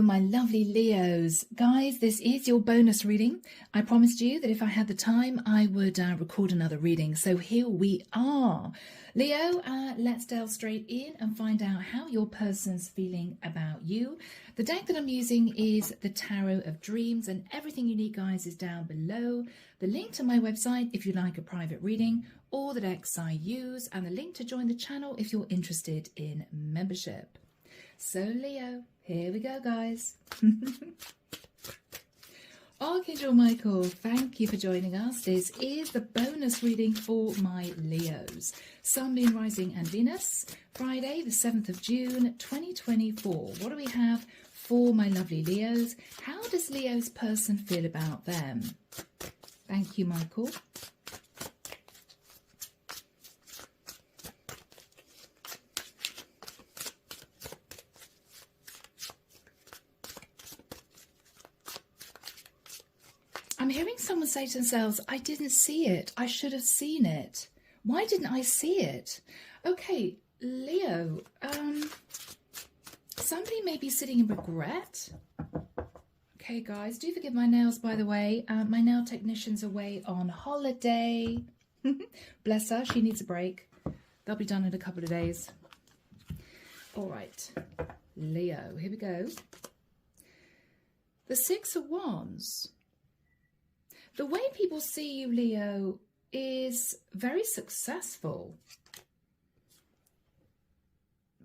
my lovely Leos. Guys, this is your bonus reading. I promised you that if I had the time, I would record another reading. So here we are. Leo, let's delve straight in and find out how your person's feeling about you. The deck that I'm using is the Tarot of Dreams, and everything you need, guys, is down below. The link to my website if you'd like a private reading, or the decks I use, and the link to join the channel if you're interested in membership. So Leo, here we go, guys. Archangel Michael, thank you for joining us. This is the bonus reading for my Leos. Sun, Moon, Rising and Venus. Friday, the 7th of June, 2024. What do we have for my lovely Leos? How does Leo's person feel about them? Thank you, Michael. I'm hearing someone say to themselves, I didn't see it. I should have seen it. Why didn't I see it? Okay, Leo, somebody may be sitting in regret. Okay, guys, do forgive my nails, by the way. My nail technician's away on holiday. Bless her, she needs a break. They'll be done in a couple of days. All right, Leo, here we go. The Six of Wands. The way people see you, Leo, is very successful.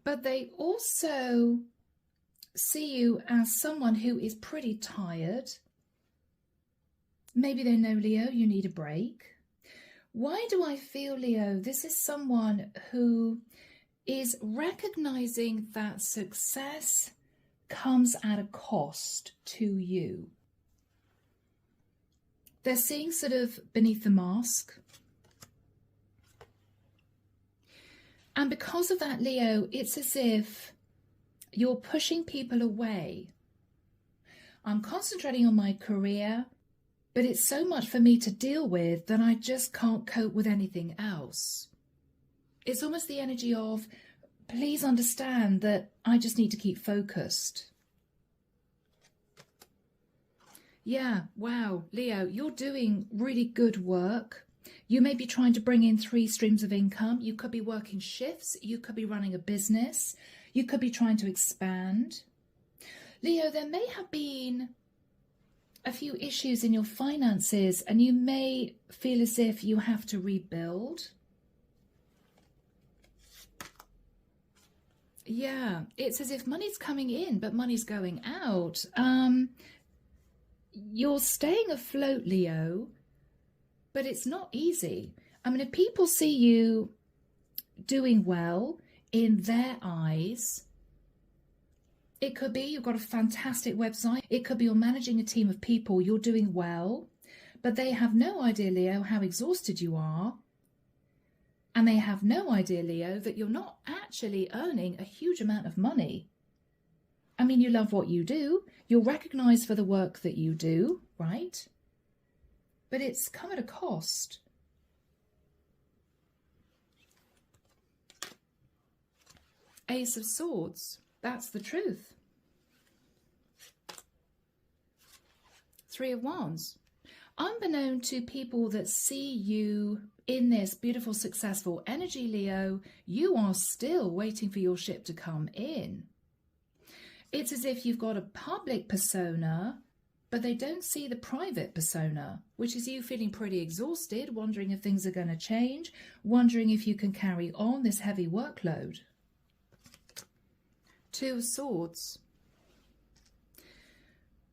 But they also see you as someone who is pretty tired. Maybe they know, Leo, you need a break. Why do I feel, Leo, this is someone who is recognizing that success comes at a cost to you? They're seeing sort of beneath the mask. And because of that, Leo, it's as if you're pushing people away. I'm concentrating on my career, but it's so much for me to deal with that I just can't cope with anything else. It's almost the energy of, please understand that I just need to keep focused. Yeah, wow, Leo, you're doing really good work. You may be trying to bring in 3 streams of income. You could be working shifts. You could be running a business. You could be trying to expand. Leo, there may have been a few issues in your finances and you may feel as if you have to rebuild. Yeah, it's as if money's coming in, but money's going out. You're staying afloat, Leo, but it's not easy. I mean, if people see you doing well in their eyes, it could be you've got a fantastic website. It could be you're managing a team of people, you're doing well, but they have no idea, Leo, how exhausted you are. And they have no idea, Leo, that you're not actually earning a huge amount of money. I mean, you love what you do. You're recognized for the work that you do, right? But it's come at a cost. Ace of Swords. That's the truth. 3 of Wands. Unbeknown to people that see you in this beautiful, successful energy, Leo, you are still waiting for your ship to come in. It's as if you've got a public persona, but they don't see the private persona, which is you feeling pretty exhausted, wondering if things are going to change, wondering if you can carry on this heavy workload. 2 of Swords.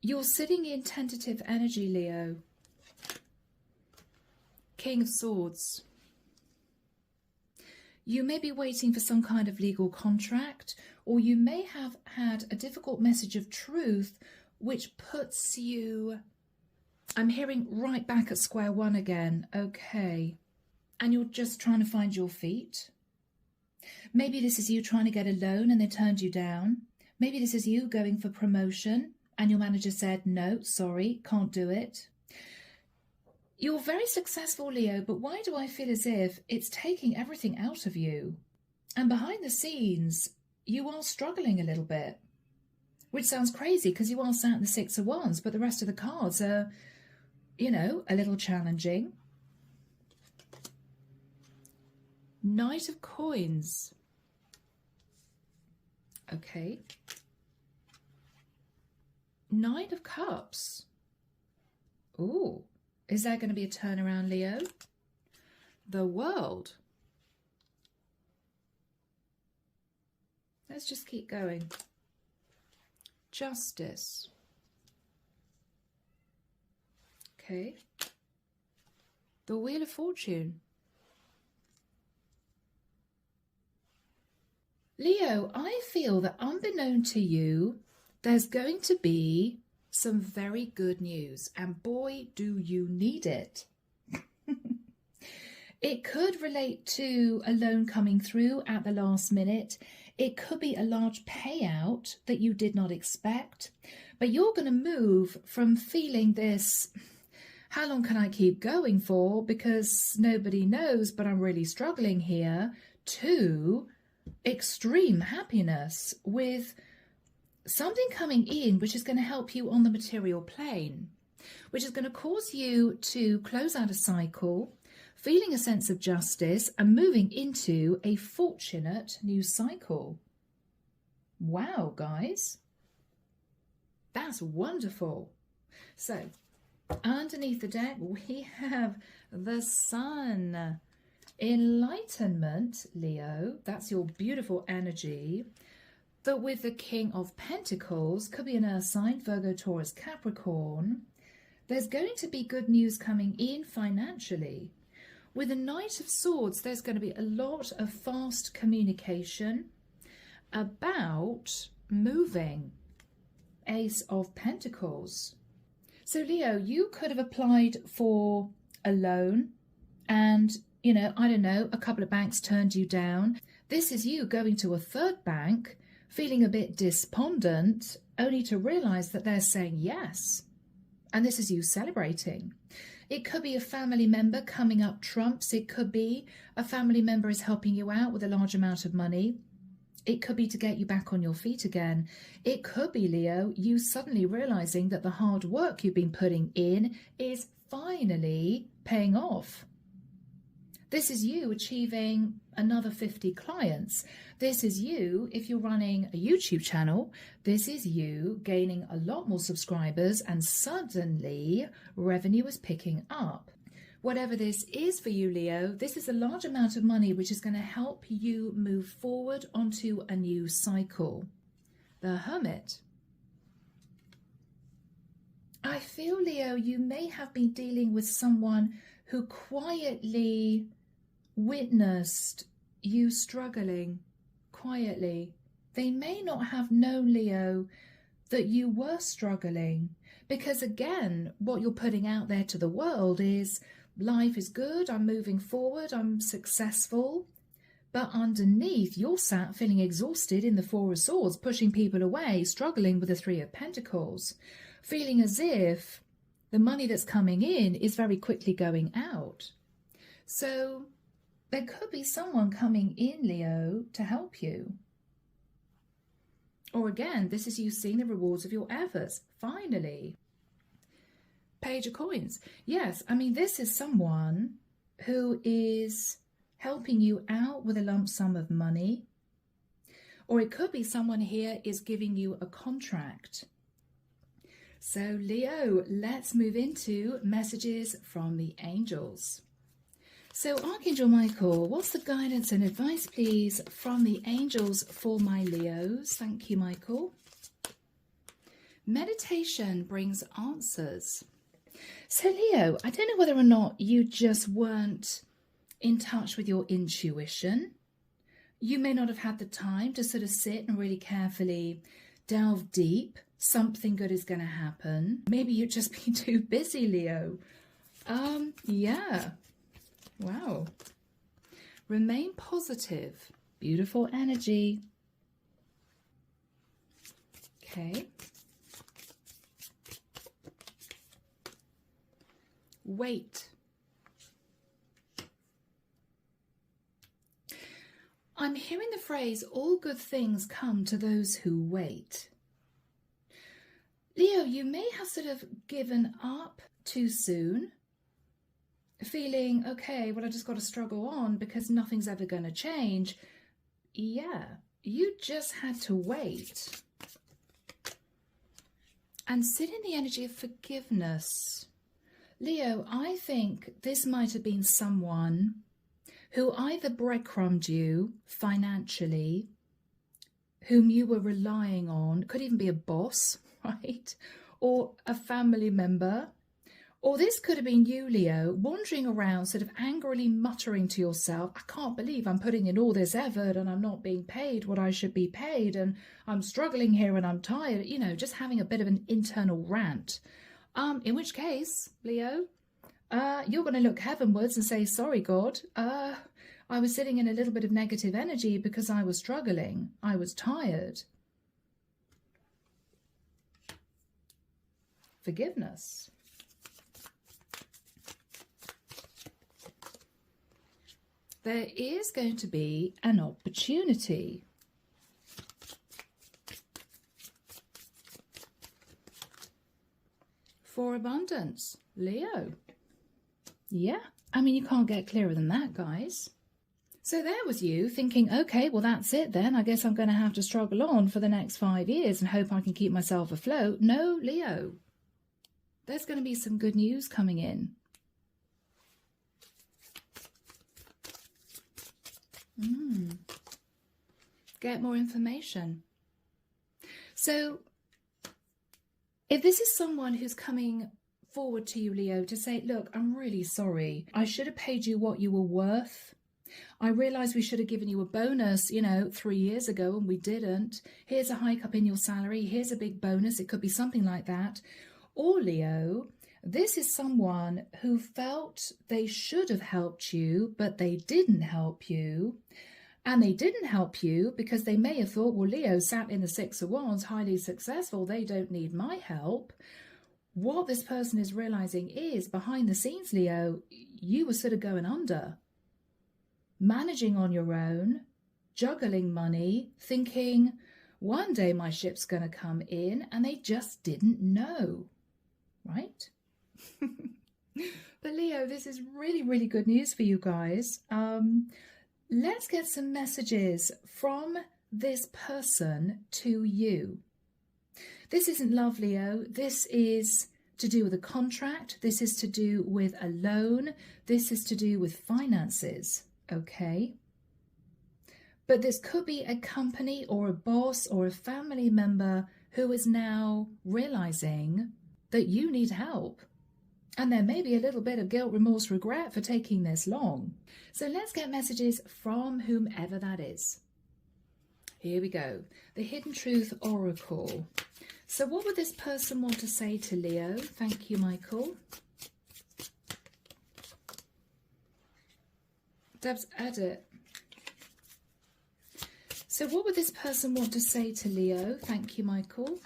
You're sitting in tentative energy, Leo. King of Swords. You may be waiting for some kind of legal contract, or you may have had a difficult message of truth which puts you, I'm hearing, right back at square one again. Okay. And you're just trying to find your feet. Maybe this is you trying to get a loan and they turned you down. Maybe this is you going for promotion and your manager said, no, sorry, can't do it. You're very successful, Leo, but why do I feel as if it's taking everything out of you? And behind the scenes, you are struggling a little bit. which sounds crazy because you are sat in the Six of Wands, but the rest of the cards are, you know, a little challenging. Knight of Coins. Okay. Knight of Cups. Ooh, is there going to be a turnaround, Leo? The World. Let's just keep going. Justice. Okay. The Wheel of Fortune. Leo, I feel that unbeknown to you, there's going to be some very good news, and boy, do you need it. It could relate to a loan coming through at the last minute. It could be a large payout that you did not expect, but you're going to move from feeling this, how long can I keep going for because nobody knows, but I'm really struggling here, to extreme happiness with something coming in which is going to help you on the material plane, which is going to cause you to close out a cycle, feeling a sense of justice and moving into a fortunate new cycle. Wow, guys. That's wonderful. So, underneath the deck, we have the Sun. Enlightenment, Leo, that's your beautiful energy. That with the King of Pentacles, could be an Earth sign, Virgo, Taurus, Capricorn, there's going to be good news coming in financially. With the Knight of Swords, there's going to be a lot of fast communication about moving. Ace of Pentacles. So Leo, you could have applied for a loan and, you know, I don't know, a couple of banks turned you down. This is you going to a third bank, feeling a bit despondent, only to realize that they're saying yes. And this is you celebrating. It could be a family member coming up trumps. It could be a family member is helping you out with a large amount of money. It could be to get you back on your feet again. It could be, Leo, you suddenly realizing that the hard work you've been putting in is finally paying off. This is you achieving another 50 clients. This is you, if you're running a YouTube channel, this is you gaining a lot more subscribers and suddenly revenue is picking up. Whatever this is for you, Leo, this is a large amount of money which is going to help you move forward onto a new cycle. The Hermit. I feel, Leo, you may have been dealing with someone who quietly witnessed you struggling quietly. They may not have known, Leo, that you were struggling, because again, what you're putting out there to the world is life is good, I'm moving forward, I'm successful, but underneath you're sat feeling exhausted in the Four of Swords, pushing people away, struggling with the Three of Pentacles, feeling as if the money that's coming in is very quickly going out. So there could be someone coming in, Leo, to help you. Or again, this is you seeing the rewards of your efforts. Finally. Page of Coins. Yes, I mean, this is someone who is helping you out with a lump sum of money. Or it could be someone here is giving you a contract. So, Leo, let's move into messages from the angels. So, Archangel Michael, what's the guidance and advice, please, from the angels for my Leos? Thank you, Michael. Meditation brings answers. So, Leo, I don't know whether or not you just weren't in touch with your intuition. You may not have had the time to sort of sit and really carefully delve deep. Something good is going to happen. Maybe you've just been too busy, Leo. Yeah. Wow. Remain positive. Beautiful energy. Okay. Wait. I'm hearing the phrase, all good things come to those who wait. Leo, you may have sort of given up too soon, feeling, okay, well, I just got to struggle on because nothing's ever going to change. Yeah, you just had to wait and sit in the energy of forgiveness. Leo, I think this might have been someone who either breadcrumbed you financially, whom you were relying on, could even be a boss, right? Or a family member. Or this could have been you, Leo, wandering around sort of angrily muttering to yourself, I can't believe I'm putting in all this effort and I'm not being paid what I should be paid, and I'm struggling here and I'm tired, you know, just having a bit of an internal rant. In which case, Leo, you're going to look heavenwards and say, sorry, God, I was sitting in a little bit of negative energy because I was struggling. I was tired. Forgiveness. There is going to be an opportunity. For abundance, Leo. Yeah, I mean, you can't get clearer than that, guys. So there was you thinking, okay, well, that's it then. I guess I'm going to have to struggle on for the next 5 years and hope I can keep myself afloat. No, Leo. There's going to be some good news coming in. Get more information. So if this is someone who's coming forward to you, Leo, to say, look, I'm really sorry. I should have paid you what you were worth. I realise we should have given you a bonus, 3 years ago and we didn't. Here's a hike up in your salary. Here's a big bonus. It could be something like that. Or, Leo, this is someone who felt they should have helped you, but they didn't help you. And they didn't help you because they may have thought, well, Leo sat in the Six of Wands, highly successful. They don't need my help. What this person is realizing is behind the scenes, Leo, you were sort of going under, managing on your own, juggling money, thinking one day my ship's going to come in, and they just didn't know, right? But Leo, this is really, really good news for you guys. Let's get some messages from this person to you. This isn't love, Leo. This is to do with a contract. This is to do with a loan. This is to do with finances, okay? But this could be a company or a boss or a family member who is now realizing that you need help. And there may be a little bit of guilt, remorse, regret for taking this long. So let's get messages from whomever that is. Here we go. The Hidden Truth Oracle. So what would this person want to say to Leo? Thank you, Michael. Deb's edit. So what would this person want to say to Leo? Thank you, Michael.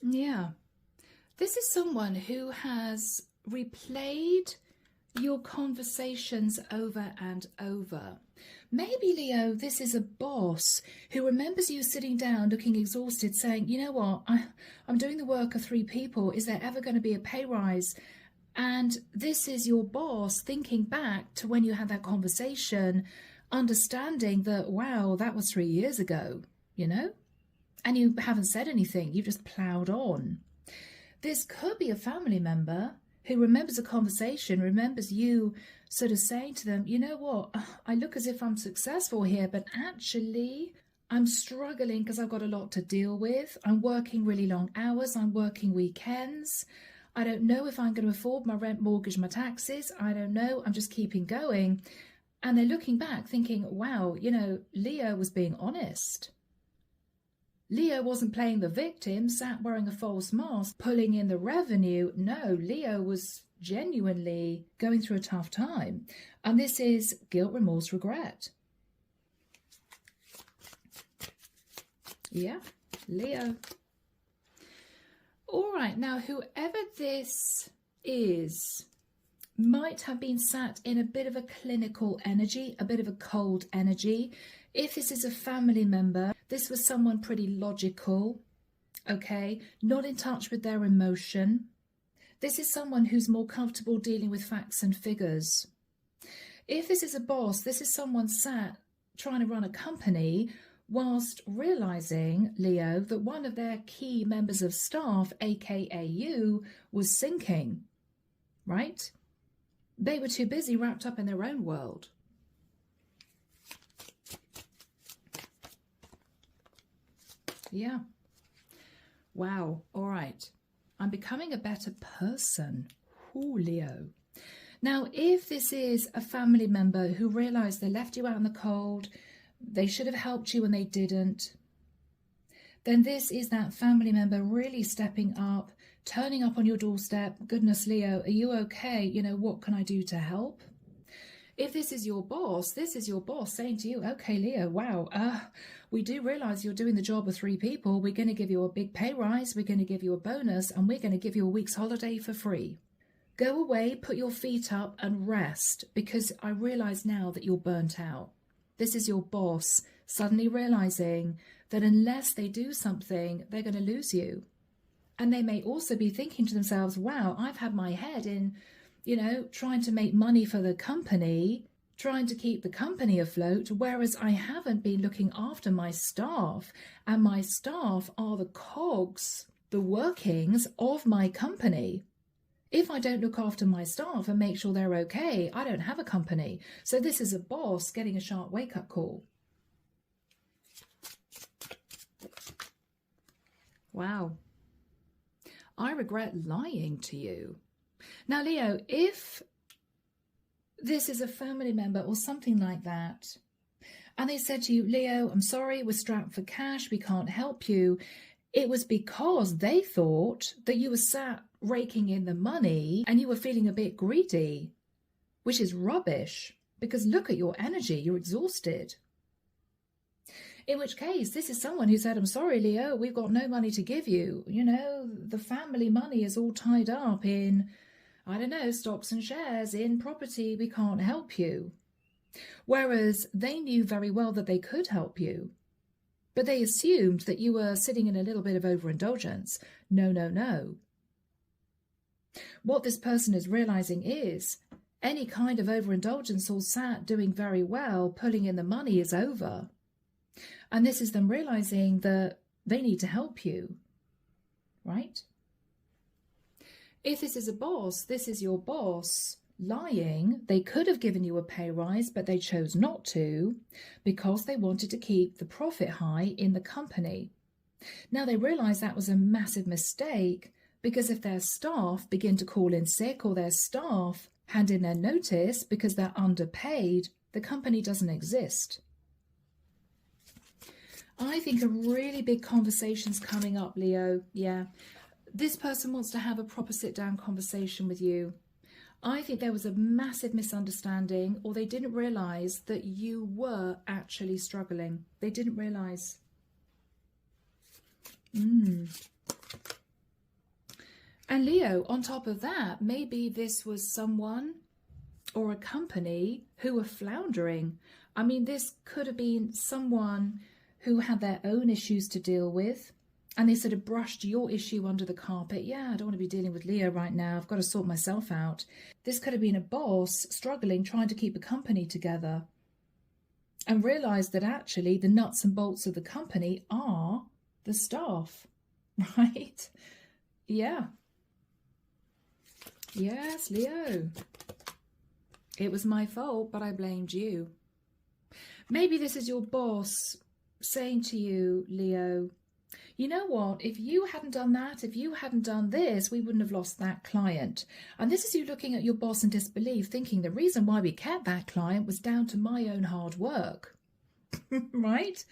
Yeah. This is someone who has replayed your conversations over and over. Maybe, Leo, this is a boss who remembers you sitting down looking exhausted saying, you know what, I'm doing the work of 3 people. Is there ever going to be a pay rise? And this is your boss thinking back to when you had that conversation, understanding that, wow, that was 3 years ago, and you haven't said anything. You've just ploughed on. This could be a family member who remembers a conversation, remembers you sort of saying to them, you know what, I look as if I'm successful here, but actually I'm struggling because I've got a lot to deal with. I'm working really long hours. I'm working weekends. I don't know if I'm going to afford my rent, mortgage, my taxes. I don't know. I'm just keeping going. And they're looking back thinking, wow, Leo was being honest. Leo wasn't playing the victim, sat wearing a false mask, pulling in the revenue. No, Leo was genuinely going through a tough time. And this is guilt, remorse, regret. Yeah, Leo. All right, now whoever this is might have been sat in a bit of a clinical energy, a bit of a cold energy. If this is a family member, this was someone pretty logical, okay? Not in touch with their emotion. This is someone who's more comfortable dealing with facts and figures. If this is a boss, this is someone sat trying to run a company whilst realizing, Leo, that one of their key members of staff, aka you, was sinking, right? They were too busy wrapped up in their own world. Yeah. Wow. All right. I'm becoming a better person. Ooh, Leo. Now, if this is a family member who realized they left you out in the cold, they should have helped you and they didn't, then this is that family member really stepping up, turning up on your doorstep. Goodness, Leo, are you okay? You know, what can I do to help? If this is your boss saying to you, okay, Leo, wow, we do realize you're doing the job of 3 people. We're going to give you a big pay rise. We're going to give you a bonus, and we're going to give you a week's holiday for free. Go away, put your feet up and rest, because I realize now that you're burnt out. This is your boss suddenly realizing that unless they do something, they're going to lose you. And they may also be thinking to themselves, wow, I've had my head in, you know, trying to make money for the company, trying to keep the company afloat, whereas I haven't been looking after my staff, and my staff are the cogs, the workings of my company. If I don't look after my staff and make sure they're okay, I don't have a company. So this is a boss getting a sharp wake-up call. Wow. I regret lying to you. Now, Leo, if this is a family member or something like that, and they said to you, Leo, I'm sorry, we're strapped for cash, we can't help you, it was because they thought that you were sat raking in the money and you were feeling a bit greedy, which is rubbish, because look at your energy, you're exhausted. In which case, this is someone who said, I'm sorry, Leo, we've got no money to give you. You know, the family money is all tied up in, I don't know, stocks and shares, in property, we can't help you. Whereas they knew very well that they could help you. But they assumed that you were sitting in a little bit of overindulgence. No, no, no. What this person is realizing is any kind of overindulgence or sat doing very well, pulling in the money is over. And this is them realizing that they need to help you, right? If this is a boss, this is your boss lying. They could have given you a pay rise, but they chose not to because they wanted to keep the profit high in the company. Now they realize that was a massive mistake, because if their staff begin to call in sick or their staff hand in their notice because they're underpaid, the company doesn't exist. I think a really big conversation's coming up, Leo. Yeah. This person wants to have a proper sit-down conversation with you. I think there was a massive misunderstanding, or they didn't realize that you were actually struggling. They didn't realize. And Leo, on top of that, maybe this was someone or a company who were floundering. I mean, this could have been someone who had their own issues to deal with, and they sort of brushed your issue under the carpet. Yeah, I don't want to be dealing with Leo right now. I've got to sort myself out. This could have been a boss struggling, trying to keep a company together, and realized that actually the nuts and bolts of the company are the staff, right? Yeah. Yes, Leo. It was my fault, but I blamed you. Maybe this is your boss saying to you, Leo, you know what, if you hadn't done that, if you hadn't done this, we wouldn't have lost that client. And this is you looking at your boss in disbelief, thinking the reason why we kept that client was down to my own hard work, right?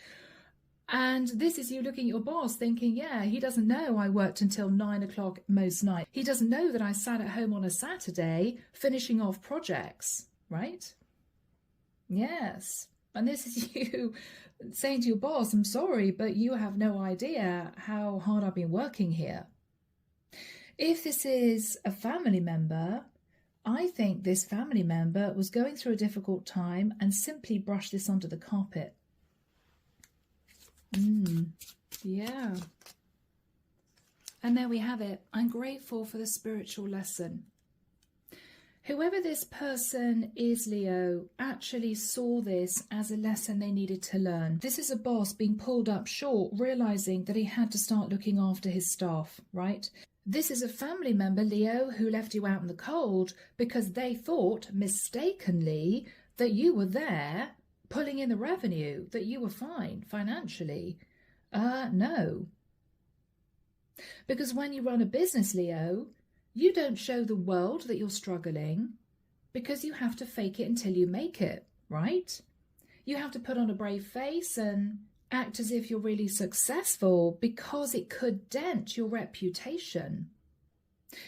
And this is you looking at your boss thinking, yeah, he doesn't know I worked until 9 o'clock most nights. He doesn't know that I sat at home on a Saturday finishing off projects, right? Yes. And this is you saying to your boss, I'm sorry, but you have no idea how hard I've been working here. If this is a family member, I think this family member was going through a difficult time and simply brushed this under the carpet. Yeah. And there we have it. I'm grateful for the spiritual lesson. Whoever this person is, Leo, actually saw this as a lesson they needed to learn. This is a boss being pulled up short, realizing that he had to start looking after his staff, right? This is a family member, Leo, who left you out in the cold because they thought mistakenly that you were there pulling in the revenue, that you were fine financially. No. Because when you run a business, Leo, you don't show the world that you're struggling because you have to fake it until you make it, right? You have to put on a brave face and act as if you're really successful because it could dent your reputation.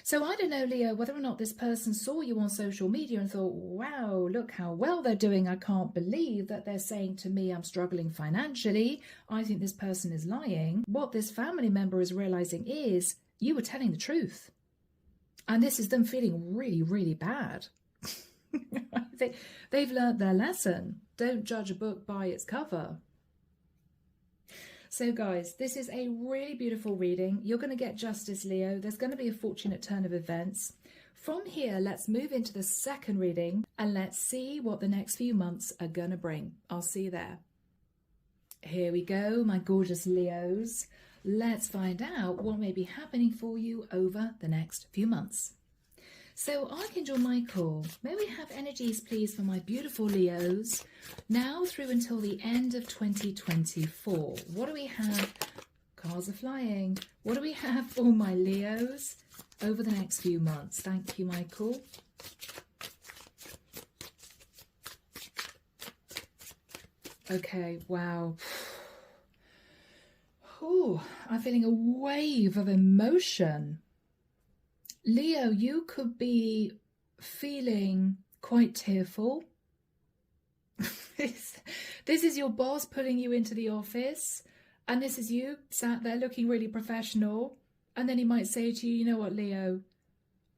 So I don't know, Leo, whether or not this person saw you on social media and thought, wow, look how well they're doing. I can't believe that they're saying to me I'm struggling financially. I think this person is lying. What this family member is realizing is you were telling the truth. And this is them feeling really, really bad. They've learned their lesson. Don't judge a book by its cover. So guys, this is a really beautiful reading. You're going to get justice, Leo. There's going to be a fortunate turn of events. From here, let's move into the second reading and let's see what the next few months are going to bring. I'll see you there. Here we go, my gorgeous Leos. Let's find out what may be happening for you over the next few months. So Archangel Michael, may we have energies please for my beautiful Leos now through until the end of 2024. What do we have? Cars are flying. What do we have for my Leos over the next few months? Thank you, Michael. Okay, wow. Ooh, I'm feeling a wave of emotion. Leo, you could be feeling quite tearful. This is your boss pulling you into the office, and this is you sat there looking really professional, and then he might say to you, you know what, Leo,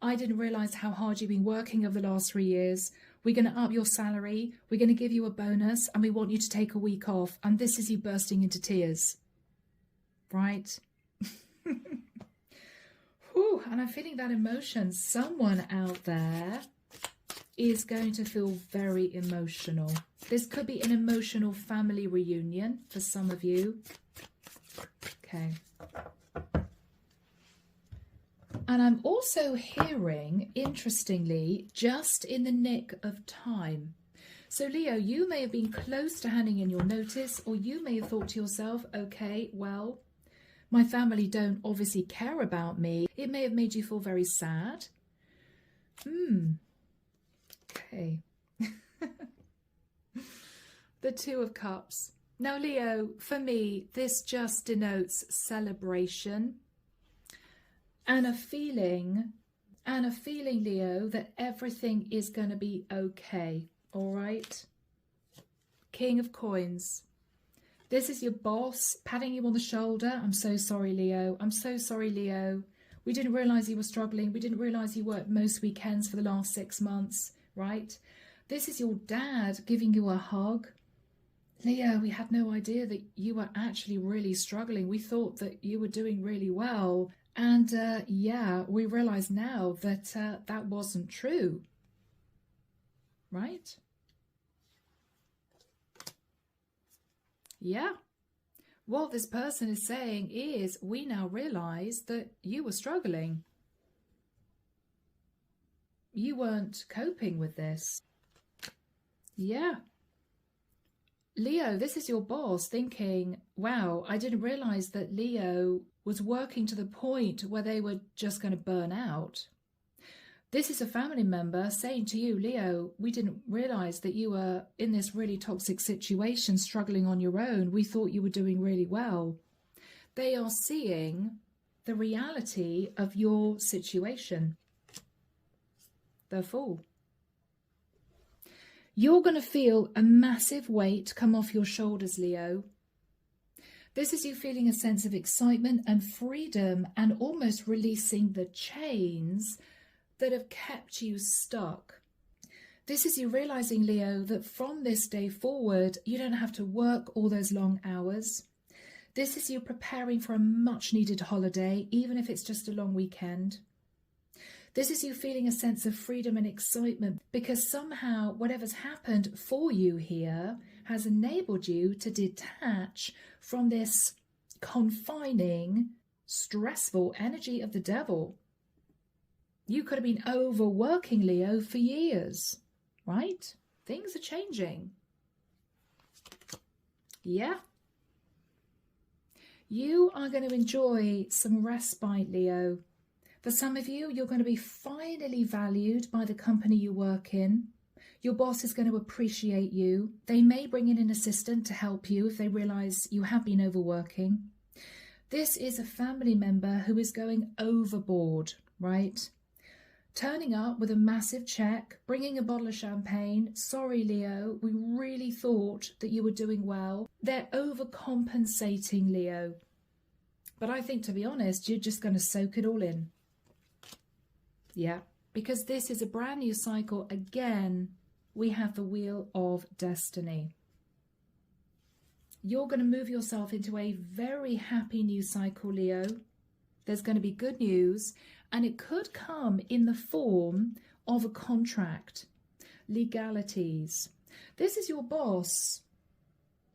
I didn't realise how hard you've been working over the last 3 years. We're going to up your salary, we're going to give you a bonus, and we want you to take a week off. And this is you bursting into tears. Right? Whew, and I'm feeling that emotion. Someone out there is going to feel very emotional. This could be an emotional family reunion for some of you. Okay. And I'm also hearing, interestingly, just in the nick of time. So Leo, you may have been close to handing in your notice, or you may have thought to yourself, okay, well, my family don't obviously care about me. It may have made you feel very sad. Okay. The Two of Cups. Now, Leo, for me, this just denotes celebration and a feeling, Leo, that everything is going to be okay. All right? King of Coins. This is your boss patting you on the shoulder. I'm so sorry, Leo. I'm so sorry, Leo. We didn't realise you were struggling. We didn't realise you worked most weekends for the last 6 months, right? This is your dad giving you a hug. Leo, we had no idea that you were actually really struggling. We thought that you were doing really well. And yeah, we realise now that that wasn't true, right? Yeah. What this person is saying is, we now realise that you were struggling. You weren't coping with this. Yeah. Leo, this is your boss thinking, wow, I didn't realise that Leo was working to the point where they were just going to burn out. This is a family member saying to you, Leo, we didn't realise that you were in this really toxic situation, struggling on your own. We thought you were doing really well. They are seeing the reality of your situation. The Fool. You're going to feel a massive weight come off your shoulders, Leo. This is you feeling a sense of excitement and freedom and almost releasing the chains that have kept you stuck. This is you realizing, Leo, that from this day forward, you don't have to work all those long hours. This is you preparing for a much needed holiday, even if it's just a long weekend. This is you feeling a sense of freedom and excitement because somehow whatever's happened for you here has enabled you to detach from this confining, stressful energy of the devil. You could have been overworking, Leo, for years, right? Things are changing. Yeah. You are going to enjoy some respite, Leo. For some of you, you're going to be finally valued by the company you work in. Your boss is going to appreciate you. They may bring in an assistant to help you if they realize you have been overworking. This is a family member who is going overboard, right? Turning up with a massive check, bringing a bottle of champagne. Sorry, Leo, we really thought that you were doing well. They're overcompensating, Leo. But I think, to be honest, you're just going to soak it all in. Yeah, because this is a brand new cycle. Again, we have the Wheel of Destiny. You're going to move yourself into a very happy new cycle, Leo. There's going to be good news, and it could come in the form of a contract, legalities. This is your boss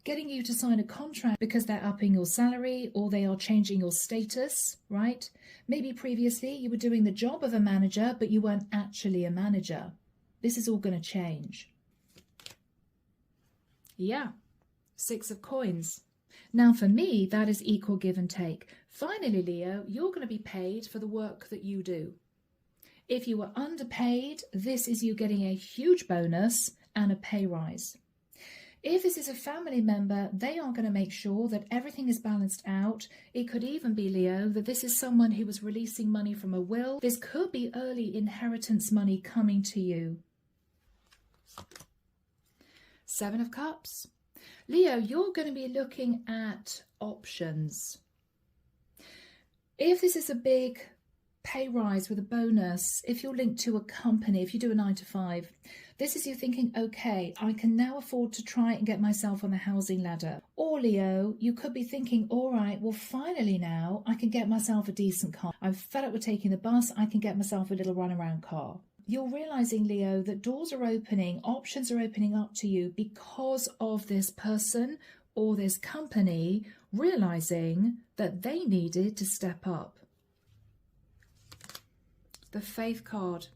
getting you to sign a contract because they're upping your salary or they are changing your status, right? Maybe previously you were doing the job of a manager, but you weren't actually a manager. This is all going to change. Yeah, 6 of coins. Now for me, that is equal give and take. Finally, Leo, you're going to be paid for the work that you do. If you were underpaid, this is you getting a huge bonus and a pay rise. If this is a family member, they are going to make sure that everything is balanced out. It could even be, Leo, that this is someone who was releasing money from a will. This could be early inheritance money coming to you. 7 of Cups. Leo, you're going to be looking at options. If this is a big pay rise with a bonus, if you're linked to a company, if you do a 9 to 5, this is you thinking, okay, I can now afford to try and get myself on the housing ladder. Or Leo, you could be thinking, all right, well, finally now I can get myself a decent car. I'm fed up with taking the bus. I can get myself a little runaround car. You're realizing, Leo, that doors are opening, options are opening up to you because of this person or this company realizing that they needed to step up. The Faith card.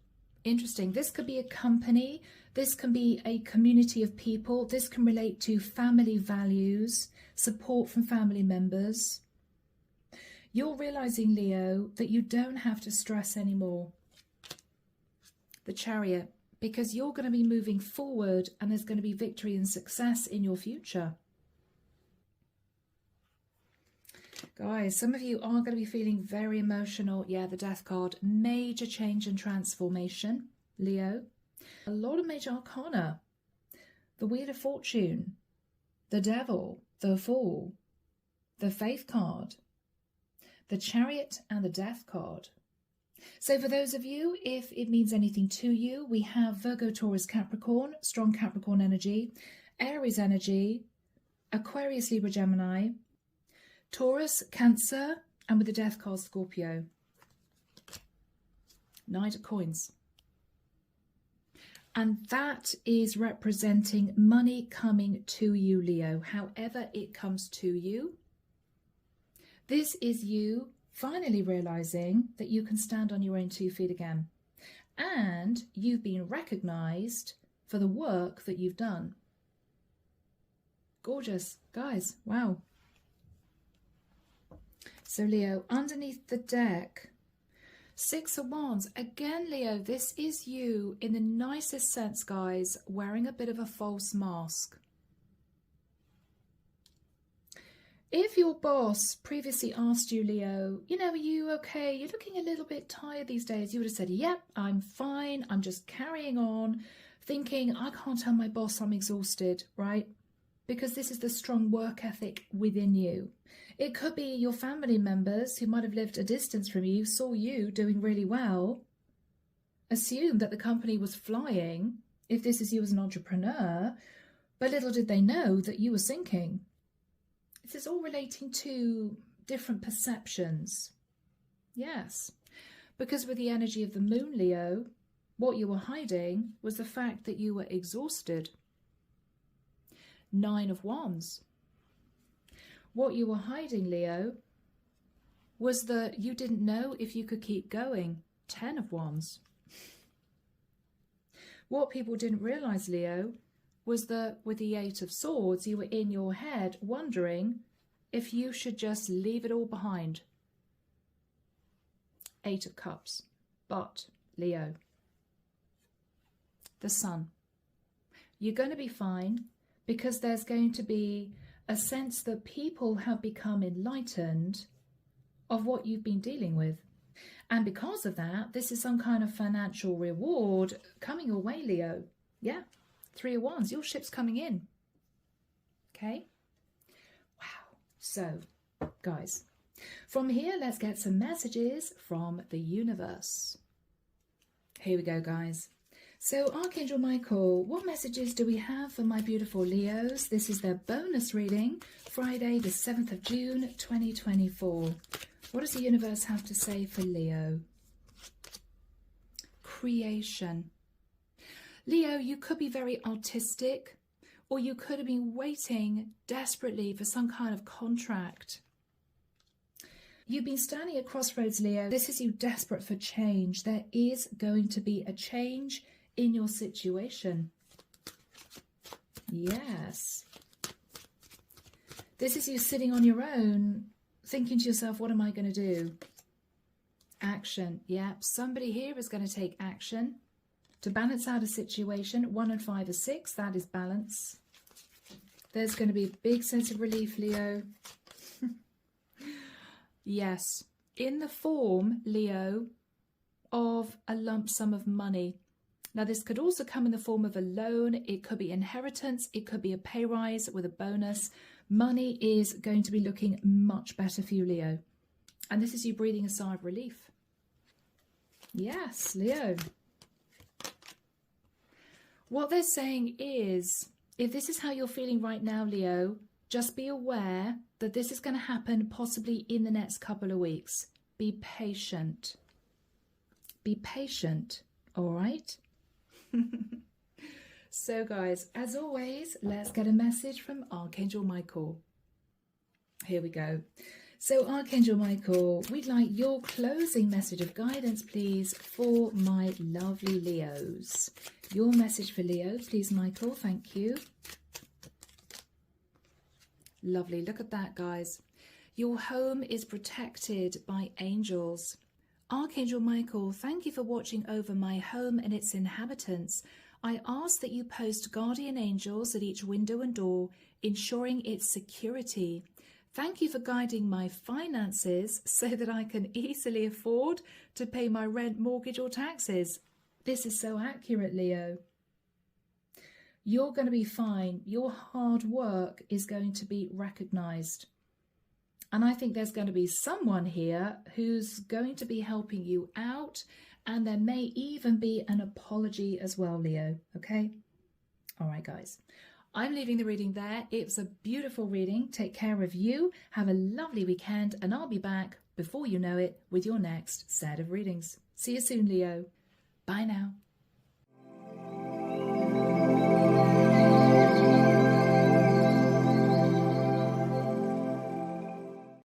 Interesting. This could be a company. This can be a community of people. This can relate to family values, support from family members. You're realizing, Leo, that you don't have to stress anymore. The Chariot, because you're going to be moving forward and there's going to be victory and success in your future. Guys, some of you are going to be feeling very emotional. Yeah, the Death card. Major change and transformation, Leo. A lot of major arcana. The Wheel of Fortune. The Devil. The Fool. The Faith card. The Chariot and the Death card. So for those of you, if it means anything to you, we have Virgo, Taurus, Capricorn, strong Capricorn energy, Aries energy, Aquarius, Libra, Gemini, Taurus, Cancer, and with the Death card, Scorpio. Knight of Coins. And that is representing money coming to you, Leo, however it comes to you. This is you finally realizing that you can stand on your own 2 feet again. And you've been recognized for the work that you've done. Gorgeous. Guys, wow. So Leo, underneath the deck, 6 of Wands. Again, Leo, this is you in the nicest sense, guys, wearing a bit of a false mask. If your boss previously asked you, Leo, you know, are you okay? You're looking a little bit tired these days. You would have said, yep, I'm fine. I'm just carrying on, thinking, I can't tell my boss I'm exhausted, right? Because this is the strong work ethic within you. It could be your family members who might have lived a distance from you, saw you doing really well, assumed that the company was flying, if this is you as an entrepreneur, but little did they know that you were sinking. This is all relating to different perceptions. Yes, because with the energy of the moon, Leo, what you were hiding was the fact that you were exhausted. 9 of Wands. What you were hiding, Leo, was that you didn't know if you could keep going. 10 of Wands. What people didn't realize, Leo, was that with the 8 of Swords, you were in your head wondering if you should just leave it all behind. 8 of Cups. But, Leo, the Sun, you're going to be fine, because there's going to be a sense that people have become enlightened of what you've been dealing with. And because of that, this is some kind of financial reward coming your way, Leo. Yeah, 3 of Wands, your ship's coming in. Okay? Wow. So, guys, from here, let's get some messages from the universe. Here we go, guys. So, Archangel Michael, what messages do we have for my beautiful Leos? This is their bonus reading, Friday, the 7th of June, 2024. What does the universe have to say for Leo? Creation. Leo, you could be very artistic, or you could have been waiting desperately for some kind of contract. You've been standing at crossroads, Leo. This is you desperate for change. There is going to be a change in your situation. Yes. This is you sitting on your own, thinking to yourself, what am I going to do? Action. Yep. Somebody here is going to take action to balance out a situation. 1 and 5 are 6. That is balance. There's going to be a big sense of relief, Leo. Yes. In the form, Leo, of a lump sum of money. Now, this could also come in the form of a loan. It could be inheritance. It could be a pay rise with a bonus. Money is going to be looking much better for you, Leo. And this is you breathing a sigh of relief. Yes, Leo. What they're saying is, if this is how you're feeling right now, Leo, just be aware that this is going to happen possibly in the next couple of weeks. Be patient. Be patient, all right? So guys, as always, let's get a message from Archangel Michael. Here we go. So Archangel Michael, we'd like your closing message of guidance, please, for my lovely Leos. Your message for Leo, please, Michael. Thank you. Lovely. Look at that, guys. Your home is protected by angels. Archangel Michael, thank you for watching over my home and its inhabitants. I ask that you post guardian angels at each window and door, ensuring its security. Thank you for guiding my finances so that I can easily afford to pay my rent, mortgage, or taxes. This is so accurate, Leo. You're going to be fine. Your hard work is going to be recognized. And I think there's going to be someone here who's going to be helping you out. And there may even be an apology as well, Leo. Okay? All right, guys. I'm leaving the reading there. It was a beautiful reading. Take care of you. Have a lovely weekend. And I'll be back before you know it with your next set of readings. See you soon, Leo. Bye now.